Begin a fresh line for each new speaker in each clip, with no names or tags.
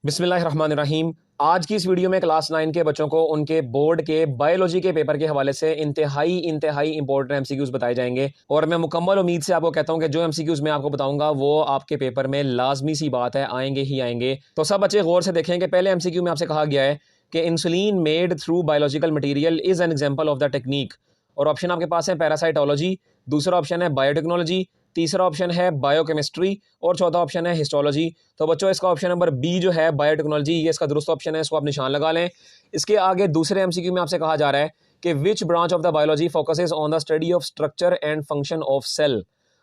बिस्मिल्लाहिर्रहमानिर्रहीम। आज की इस वीडियो में क्लास 9 के बच्चों को उनके बोर्ड के बायोलॉजी के पेपर के हवाले से इंतहाई इंपॉर्टेंट एमसीक्यूज बताए जाएंगे और मैं मुकम्मल उम्मीद से आपको कहता हूं कि जो एमसीक्यूज मैं आपको बताऊंगा वो आपके पेपर में लाजमी सी बात है, आएंगे ही आएंगे। तो सब बच्चे गौर से देखें कि पहले एमसीक्यू में आपसे कहा गया है कि insulin made through biological material is an example of the technique. और ऑप्शन आपके पास है पैरासाइटोलॉजी, दूसरा ऑप्शन है बायोटेक्नोलॉजी, तीसरा ऑप्शन है बायोकेमिस्ट्री और चौथा ऑप्शन है हिस्टोलॉजी। तो बच्चों इसका ऑप्शन नंबर बी जो है बायोटेक्नोलॉजी, ये इसका दुरुस्त ऑप्शन है, इसको आप निशान लगा लें। इसके आगे दूसरे एमसीक्यू में आपसे कहा जा रहा है कि which branch of the biology focuses on the study of structure and function of cell.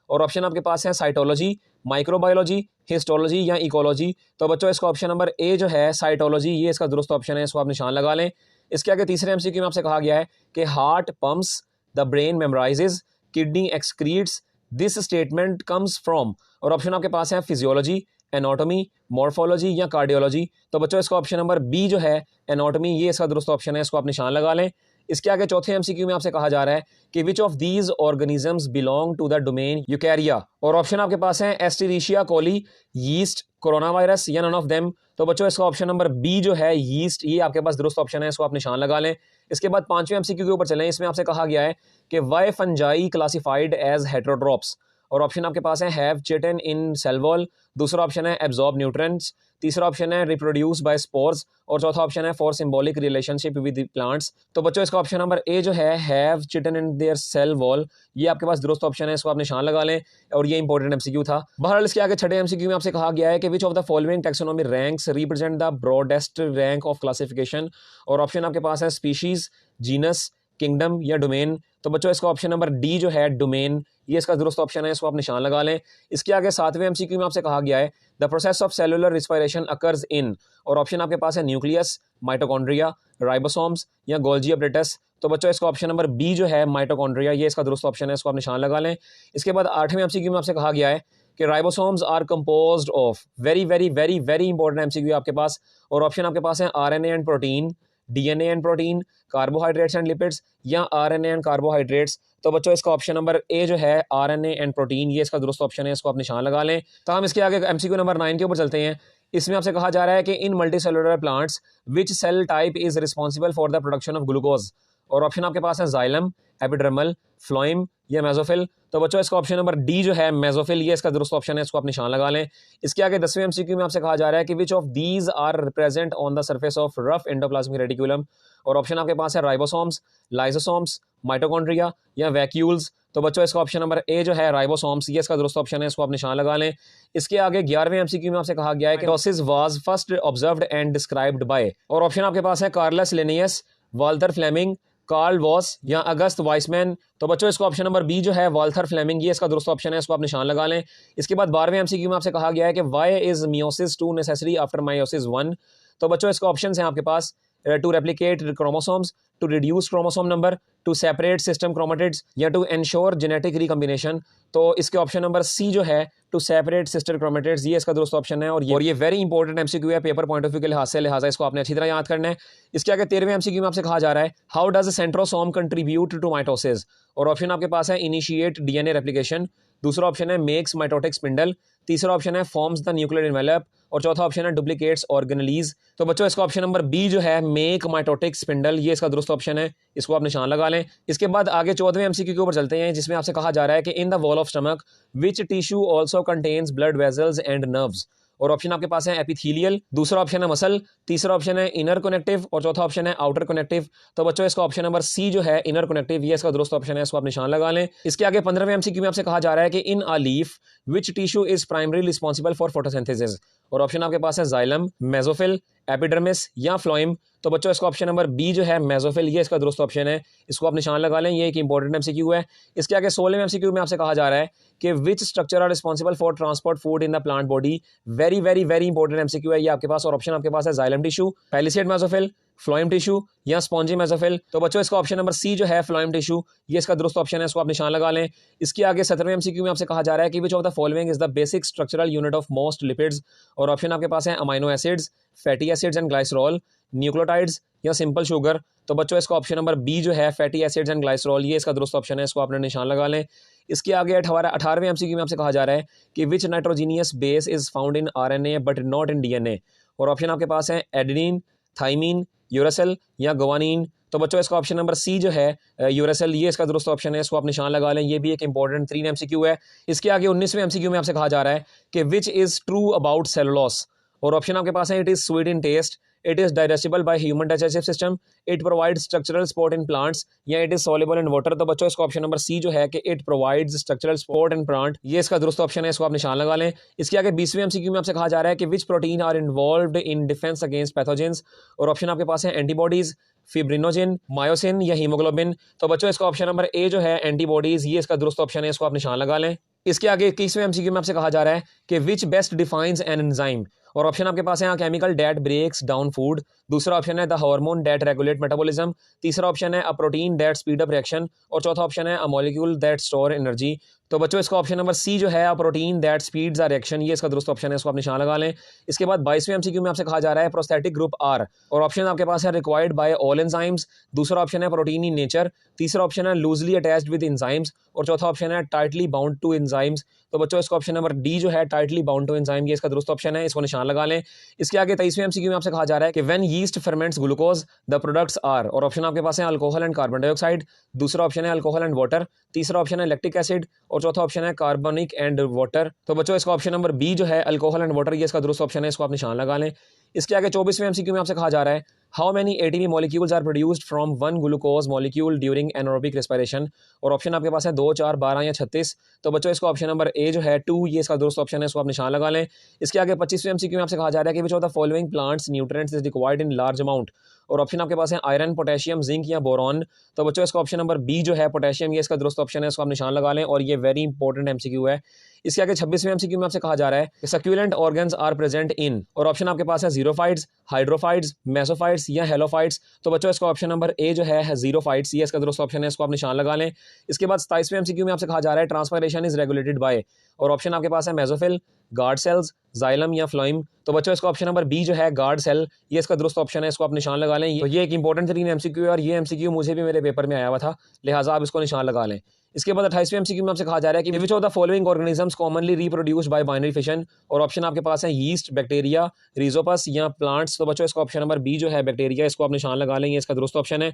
और ऑप्शन आपके पास है साइटोलॉजी, माइक्रोबायोलॉजी, हिस्टोलॉजी या इकोलॉजी। तो बच्चों इसका ऑप्शन नंबर ए जो है साइटोलॉजी, ये इसका दुरुस्त ऑप्शन है, इसको आप निशान लगा लें। इसके आगे तीसरे एमसीक्यू में आपसे कहा गया है कि heart pumps, the brain memorises, kidney excretes, this statement comes from. और ऑप्शन आपके पास है फिजियोलॉजी, एनाटॉमी, मॉर्फोलॉजी या कार्डियोलॉजी। तो बच्चों इसका ऑप्शन नंबर बी जो है एनाटॉमी, ये इसका दुरुस्त ऑप्शन है, इसको आप निशान लगा लें। इसके आगे चौथे एमसीक्यू में आपसे कहा जा रहा है कि which of these organisms belong to the domain Eukarya. और ऑप्शन आपके पास है Escherichia coli, yeast, corona virus या नन ऑफ देम। तो बच्चों इसका ऑप्शन नंबर बी जो है यीस्ट, ये आपके पास दुरुस्त ऑप्शन है, इसको आप निशान लगा लें। इसके बाद पांचवें एमसीक्यू के ऊपर चलें। इसमें आपसे कहा गया है कि why fungi classified as heterotrophs. और ऑप्शन आपके पास है have chitin in cell wall, दूसरा ऑप्शन है एब्जॉर्ब न्यूट्रिएंट्स, तीसरा ऑप्शन है रिप्रोड्यूस बाय स्पोर्स और चौथा ऑप्शन है for symbolic relationship with plants. तो बच्चों इसका ऑप्शन नंबर ए जो है have chitin in their cell wall, ये आपके पास दुरुस्त ऑप्शन है, इसको आप निशान लगा लें। और ये इंपॉर्टेंट एमसीक्यू था। बहरहाल इसके आगे छठे एमसीक्यू में आपसे कहा गया है कि which of the following taxonomy ranks represent the broadest rank of classification. और ऑप्शन आपके पास है स्पीशीज, जीनस, किंगडम या डोमेन। तो बच्चों इसका ऑप्शन नंबर डी जो है डोमेन, ये इसका दुरुस्त ऑप्शन है, इसको आप निशान लगा लें। इसके आगे सातवें एमसीक्यू में आपसे कहा गया है the process of cellular respiration occurs in. और ऑप्शन आपके पास है न्यूक्लियस, माइटोकॉन्ड्रिया, राइबोसोम्स या गोल्जी अपरेटस। तो बच्चों इसका ऑप्शन नंबर बी जो है माइटोकॉन्ड्रिया, ये इसका दुरुस्त ऑप्शन है, इसको आप निशान लगा लें। इसके बाद आठवें एमसीक्यू में आपसे कहा गया है कि ribosomes are composed of, very very very very important MCQ आपके पास। और ऑप्शन आपके पास है RNA and protein, DNA and protein, carbohydrates and lipids या आरएनए एंड कार्बोहाइड्रेट्स। तो बच्चों इसका ऑप्शन नंबर ए जो है आरएनए एंड प्रोटीन, ये इसका दुरुस्त ऑप्शन है, इसको आप निशान लगा लें। तो हम इसके आगे एमसीक्यू नंबर 9 के ऊपर चलते हैं। इसमें आपसे कहा जा रहा है कि in multicellular plants which cell type is responsible for the production of glucose. और ऑप्शन आपके पास है जाइलम, एपिडर्मल, फ्लोइम या मेसोफिल। तो बच्चों इसका ऑप्शन नंबर डी जो है मेसोफिल, ये इसका दुरुस्त ऑप्शन है, इसको आप निशान लगा लें। इसके आगे 10वें एमसीक्यू में आपसे कहा जा रहा है कि which of these are present on the surface of rough endoplasmic reticulum. और ऑप्शन आपके पास है राइबोसोम्स, लाइसोसोम्स, माइटोकॉन्ड्रिया या वैक्यूल्स। तो बच्चों इसका ऑप्शन नंबर ए जो है राइबोसोम्स, ये इसका दुरुस्त ऑप्शन है, इसको आप निशान लगा लें। इसके आगे 11वें एमसीक्यू में आपसे कहा गया है कि mitosis was first observed and described by. और ऑप्शन आपके पास है Carolus Linnaeus, Walther Flemming, Carl Woese या अगस्त वाइसमैन। तो बच्चों इसका ऑप्शन नंबर बी जो है वाल्थर फ्लेमिंग, ये इसका दुरुस्त ऑप्शन है, इसको आप निशान लगा लें। इसके बाद 12वें एमसीक्यू में आपसे कहा गया है कि why is meiosis 2 necessary after meiosis 1। तो बच्चों इसका ऑप्शन है आपके पास to replicate chromosomes, to reduce chromosome number, to separate sister chromatids या टू एंश्योर जेनेटिक रिकम्बिनेशन। तो इसके ऑप्शन नंबर सी जो है टू सेपरेट सिस्टर क्रोमेटिड्स, ये इसका दुरुस्त ऑप्शन है। और ये वेरी इंपॉर्टेंट एमसीक्यू है पेपर पॉइंट ऑफ व्यू के लिहाज से, लिहाजा इसको आपने अच्छी तरह याद करना है। इसके आगे 13वें एमसीक्यू में आपसे कहा जा रहा है how does centrosome contribute to mitosis. और ऑप्शन आपके पास है इनिशिएट डीएनए रेप्लिकेशन, दूसरा ऑप्शन है मेक्स माइटोटिक स्पिंडल, तीसरा ऑप्शन है फॉर्म्स द न्यूक्लियर एनवेलप और चौथा ऑप्शन है डुप्लीकेट्स ऑर्गेनेलीज। तो बच्चों इसका ऑप्शन नंबर बी जो है मेक माइटोटिक स्पिंडल, ये इसका दुरुस्त ऑप्शन है, इसको आप निशान लगा लें। इसके बाद आगे 14वें एमसीक्यू के ऊपर चलते हैं, जिसमें आपसे कहा जा रहा है कि in the wall of stomach which tissue also contains blood vessels and nerves. और ऑप्शन आपके पास है एपिथेलियल, दूसरा ऑप्शन है मसल, तीसरा ऑप्शन है इनर कनेक्टिव और चौथा ऑप्शन है आउटर कनेक्टिव। तो बच्चों इसका ऑप्शन नंबर सी जो है इनर कनेक्टिव, ये इसका दुरुस्त ऑप्शन है, इसको आप निशान लगा लें। इसके आगे 15वें एमसीक्यू में आपसे कहा जा रहा है कि in a leaf which tissue is primary responsible for photosynthesis. और ऑप्शन आपके पास है जाइलम, मेसोफिल, एपिडर्मिस या फ्लोइम। तो बच्चों इसका ऑप्शन नंबर बी जो है मेसोफिल, ये इसका दुरुस्त ऑप्शन है, इसको आप निशान लगा लें, ये एक इंपॉर्टेंट एमसीक्यू है। इसके आगे 16वें एमसीक्यू में आपसे कहा जा रहा है कि which structure are responsible for transport food in the plant body. Very very very important MCQ है ये आपके पास। और ऑप्शन आपके पास है xylem tissue, palisade mesophyll, phloem tissue या स्पॉन्जी मेसोफिल। तो बच्चों इसका ऑप्शन नंबर सी जो है फ्लोइम टिश्यू, ये इसका दुरुस्त ऑप्शन है, इसको आप निशान लगा लें। इसके आगे 17वें एमसीक्यू में आपसे कहा जा रहा है कि which of the following is the basic structural unit of most lipids. और ऑप्शन आपके पास है amino acids, fatty acids and glycerol, nucleotides या सिंपल शुगर। तो बच्चों इसका ऑप्शन नंबर बी जो है फैटी एसिड्स एंड ग्लाइसरॉल, ये इसका दुरुस्त ऑप्शन है, इसको आपने निशान लगा लें। इसके आगे 18वें एमसीक्यू में आपसे कहा जा रहा है कि which nitrogenous base is found in RNA but not in DNA. और ऑप्शन आपके पास है एडेनिन, थाइमीन, यूरासिल या गुआनिन। तो बच्चों इसका ऑप्शन नंबर सी जो है यूरासिल, ये इसका दुरुस्त ऑप्शन है, इसको आप निशान लगा लें। ये भी एक इंपॉर्टेंट 3 एमसीक्यू है। इसके आगे 19वें एमसीक्यू में आपसे कहा जा रहा है कि which is true about cellulose, और ऑप्शन आपके पास है it is sweet in taste, it is digestible by human digestive system, it provide structural support in plants, या it is soluble in water. तो बच्चों इसका ऑप्शन नंबर सी जो है कि it provides structural support in plant, ये इसका दुरुस्त ऑप्शन है, इसको आप निशान लगा लें। इसके आगे 20वें एमसीक्यू में आपसे कहा जा रहा है कि which protein are involved in defence against pathogens, और ऑप्शन आपके पास है एंटीबॉडीज, फिब्रिनोजिन, मायोसिन या हीमोग्लोबिन। तो बच्चों इसका ऑप्शन नंबर ए जो है एंटीबॉडीज, ये इसका दुरुस्त ऑप्शन है, इसको आप निशान लगा लें। इसके आगे 21वें एमसीक्यू में आपसे कहा जा रहा है कि which best defines an enzyme, और ऑप्शन आपके पास है chemical that breaks down food, दूसरा ऑप्शन है the hormone that regulate metabolism, तीसरा ऑप्शन है a protein that speed up reaction, और चौथा ऑप्शन है a molecule that store energy. तो बच्चों इसका ऑप्शन नंबर सी जो है a protein that speeds a reaction, ये इसका दुरुस्त ऑप्शन है, इसको आप निशान लगा लें। इसके बाद 22वें एमसीक्यू में आपसे कहा जा रहा है प्रोस्थेटिक ग्रुप आर, और ऑप्शन आपके पास है रिक्वायर्ड बाय ऑल एंजाइम्स, दूसरा ऑप्शन है प्रोटीन इन नेचर, तीसरा ऑप्शन है लूजली अटैच्ड विद एंजाइम्स, और चौथा ऑप्शन है टाइटली बाउंड टू एंजाइम्स। तो बच्चों इसका ऑप्शन नंबर डी जो है टाइटली बाउंड टू एंजाइम, ये इसका दुरुस्त ऑप्शन है, इसको निशान लगा लें। इसके आगे 23वें एमसीक्यू में आपसे कहा जा रहा है कि when yeast ferments glucose the products are, और ऑप्शन आपके पास है अल्कोहल एंड कार्बन डाइऑक्साइड, दूसरा ऑप्शन है अल्कोहल एंड वाटर, तीसरा ऑप्शन है लैक्टिक एसिड, और चौथा ऑप्शन है कार्बनिक एंड वाटर। तो बच्चों इसका ऑप्शन नंबर बी जो है अल्कोहल एंड वाटर, ये इसका दुरुस्त ऑप्शन है, इसको आप निशान लगा लें। इसके आगे 24वें एमसीक्यू में आपसे कहा जा रहा है how many ATP molecules are produced from one glucose molecule during anaerobic respiration, और ऑप्शन आपके पास है 2, 4, 12 या 36। तो बच्चों इसका ऑप्शन नंबर ए जो है 2, ये इसका दुरुस्त ऑप्शन है, इसको आप निशान लगा लें। इसके आगे 25वें एमसीक्यू में आपसे कहा जा रहा है कि which of the following plants nutrients is required in large amount, और ऑप्शन आपके पास है आयरन, पोटेशियम, जिंक या बोरॉन। तो बच्चों इसका ऑप्शन नंबर बी जो है पोटेशियम, ये इसका दुरुस्त ऑप्शन है, इसको आप निशान लगा लें, और ये वेरी इंपॉर्टेंट एमसीक्यू है। इसके आगे 26वें एमसीक्यू में आपसे कहा जा रहा है कि succulent organs are present in, और ऑप्शन आपके पास है जीरोफाइट्स, हाइड्रोफाइट्स, मेसोफाइट्स या हेलोफाइट्स। तो बच्चों इसका ऑप्शन नंबर ए जो है जीरोफाइट्स, ये इसका दुरुस्त ऑप्शन है, इसको आप निशान लगा लें। इसके बाद 27वें एमसीक्यू में आपसे कहा जा रहा है ट्रांसफॉर्मेशन इज रेगुलेटेड बाय, और ऑप्शन आपके पास है मेसोफिल, गार्ड सेल्स, जाइलम या फ्लोइम। तो बच्चों इसका ऑप्शन नंबर बी जो है गार्ड सेल, ये इसका दुरुस्त ऑप्शन है, इसको आप निशान लगा लें। तो ये एक इंपॉर्टेंट 3 एमसीक्यू है, और ये एमसीक्यू मुझे भी मेरे पेपर में आया हुआ था, लिहाजा आप इसको निशान लगा लें। इसके बाद 28वें एमसीक्यू में आपसे कहा जा रहा है कि which of the following organisms commonly reproduced bye binary fission, और ऑप्शन आपके पास है यीस्ट, बैक्टीरिया, रिजोपस या प्लांट्स। तो बच्चों इसका ऑप्शन नंबर बी जो है बैक्टीरिया, इसको आप निशान लगा लें, ये इसका दुरुस्त ऑप्शन है।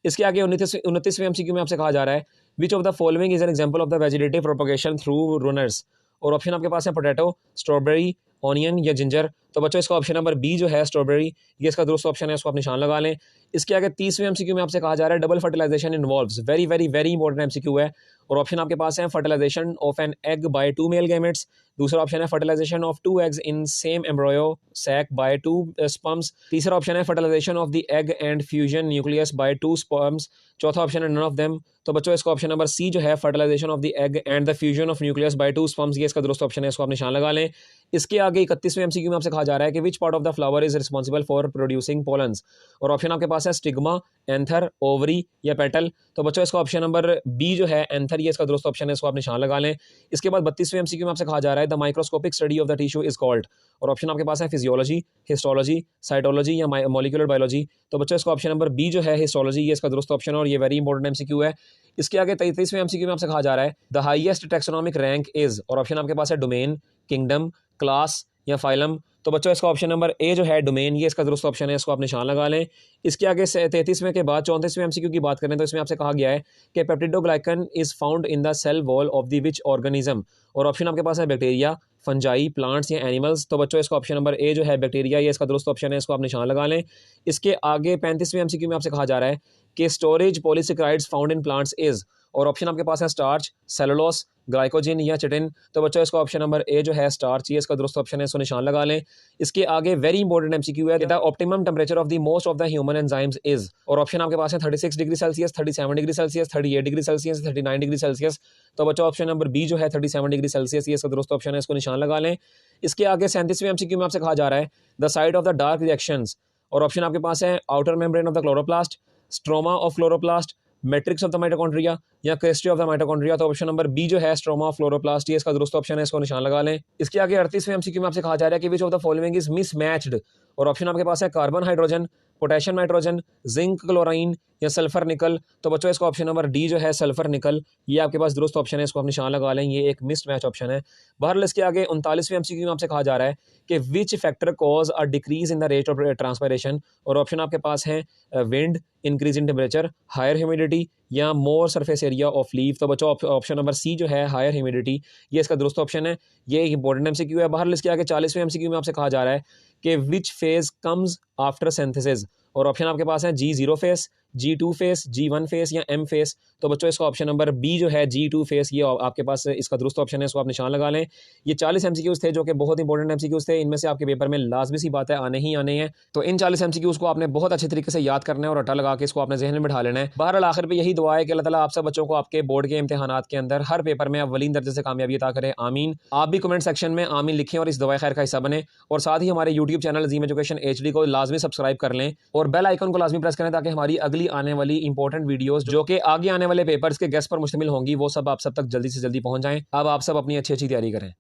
इसके आगे 29वें एमसीक्यू में आपसे कहा जा रहा है which of the following is an example of the vegetative propagation through runners, और ऑप्शन आपके पास है पोटैटो, स्ट्रॉबेरी, ऑनियन या जिंजर। तो बच्चों इसका ऑप्शन नंबर बी जो है स्ट्रॉबेरी, ये इसका दुरुस्त ऑप्शन है, इसको आप निशान लगा लें। इसके आगे 30वें एमसीक्यू में आपसे कहा जा रहा है double fertilization involves, very very very important MCQ है, और ऑप्शन आपके पास है fertilization of an egg by 2 male gametes, दूसरा ऑप्शन है fertilization of 2 eggs in same embryo sac by 2 sperms, तीसरा ऑप्शन है fertilization of the egg and fusion nucleus by 2 sperms, चौथा ऑप्शन है नन ऑफ देम। तो बच्चों इसका option number C जो है fertilization of the egg and the fusion of nucleus by 2 sperms, ये इसका दुरुस्त ऑप्शन है, इसको आप निशान लगा लें। इसके आगे 31वें एमसीक्यू में आपसे कहा जा रहा है कि which part of the flower is responsible for producing pollens, और ऑप्शन आपके पास है स्टिग्मा, एंथर, ओवरी या पेटल। तो बच्चों इसका ऑप्शन नंबर बी जो है एंथर, ये इसका दुरुस्त ऑप्शन है, इसको आप निशान लगा लें। इसके बाद 32वें एमसीक्यू में आपसे कहा जा रहा है the microscopic study of the tissue is called, और ऑप्शन आपके पास है फिजियोलॉजी, हिस्टोलॉजी, साइटोलॉजी या मॉलिक्यूलर बायोलॉजी। तो बच्चों इसका ऑप्शन नंबर बी जो है हिस्टोलॉजी, ये इसका दुरुस्त ऑप्शन है, और ये वेरी इंपॉर्टेंट एमसीक्यू है। इसके आगे 33वें एमसीक्यू में आपसे कहा जा रहा है the highest taxonomic rank is, और ऑप्शन आपके पास है डोमेन, किंगडम, क्लास या फाइलम। तो बच्चों इसका ऑप्शन नंबर ए जो है डोमेन, ये इसका दुरुस्त ऑप्शन है, इसको आप निशान लगा लें। इसके आगे 33वें के बाद 34वें एमसीक्यू की बात करें तो इसमें आपसे कहा गया है कि peptidoglycan is found in the cell wall of the which organism, और ऑप्शन आपके पास है बैक्टीरिया, फंजाई, प्लांट्स या एनिमल्स। तो बच्चों इसका ऑप्शन नंबर ए जो है बैक्टीरिया, ये इसका दुरुस्त ऑप्शन है, इसको आप निशान लगा लें। इसके आगे 35वें एमसीक्यू में आपसे कहा जा रहा है कि storage polysaccharides found in plants is, और ऑप्शन आपके पास है स्टार्च, सेलुलोस, ग्लाइकोजिन या चिटिन। तो बच्चों इसका ऑप्शन नंबर ए जो है स्टार्च, ये इसका दुरुस्त ऑप्शन है, इसको निशान लगा लें। इसके आगे वेरी इंपॉर्टेंट एमसीक्यू है the optimum temperature of the most of the human enzymes is, और ऑप्शन आपके पास है 36 degree Celsius, 37 degree Celsius, 38 degree Celsius, 39 degree Celsius. तो बच्चों ऑप्शन नंबर बी जो है 37 डिग्री सेल्सियस, ये इसका दुरुस्त ऑप्शन है, इसको निशान लगा लें। इसके आगे 37वें एमसीक्यू में आपसे कहा जा रहा है the site of the dark reactions, और ऑप्शन आपके पास है outer membrane of the chloroplast, stroma of chloroplast, matrix of the mitochondria या क्रेस्ट्री ऑफ द माइटोकॉन्ड्रिया। तो ऑप्शन नंबर बी जो है स्ट्रोमा ऑफ क्लोरोप्लास्ट, ये इसका दुरुस्त ऑप्शन है, इसको निशान लगा लें। इसके आगे 38वें एमसीक्यू में आपसे कहा जा रहा है कि which of the following is mismatched, और ऑप्शन आपके पास है carbon hydrogen, potassium nitrogen, zinc chlorine या सल्फर निकल, तो बच्चों इसका ऑप्शन नंबर डी जो है सल्फर निकल, ये आपके पास दुरुस्त ऑप्शन है, इसको आप निशान लगा लें, ये एक मिस्ड मैच ऑप्शन है। बहरहाल इसके आगे 39वें एमसीक्यू में आपसे कहा जा रहा है कि which factor cause a decrease in the rate of transpiration, और ऑप्शन आपके पास है wind, increase in temperature, higher humidity या more surface area of leaf. तो बच्चों ऑप्शन नंबर सी जो है हायर ह्यूमिडिटी, ये इसका दुरुस्त ऑप्शन है। ये एक इंपॉर्टेंट एमसीक्यू है। बहरहाल इसके आगे 40वें एमसीक्यू में आपसे कहा जा रहा है कि which phase comes after synthesis, और ऑप्शन आपके पास है G0 face, G2 face, G1 face या M फेस। तो बच्चों इसका ऑप्शन नंबर बी जो है G2 फेस, ये आपके पास इसका दुरुस्त ऑप्शन है, इसको आप निशान लगा लें। ये 40 एमसीक्यूज थे जो कि बहुत इंपॉर्टेंट एमसीक्यूज थे, इनमें से आपके पेपर में लाजमी सी बात है आने ही आने हैं। तो इन 40 एमसीक्यूज को आपने बहुत अच्छे तरीके से याद करना है और रट्टा लगा के इसको आपने जहन में बिठा लेना है। बहरहाल आखिर पे यही दुआ है कि अल्लाह ताला आप सब बच्चों को आपके बोर्ड के इम्तिहानात के अंदर हर पेपर में अव्वलीन दर्जे से कामयाबी अता करे, आमीन। आप भी कमेंट सेक्शन में आमीन लिखें और इस दुआ खैर का हिस्सा बने, और साथ ही हमारे यूट्यूब चैनल अजीम एजुकेशन HD को लाजमी सब्सक्राइब कर लें और बेल आइकन को लाजमी प्रेस करें ताकि हमारी अगली आने वाली इंपॉर्टेंट वीडियोस जो कि आगे आने वाले पेपर्स के गेस्ट पर मुश्तमिल होंगी वो सब आप सब तक जल्दी से जल्दी पहुंच जाएं। अब आप सब अपनी अच्छी अच्छी तैयारी करें।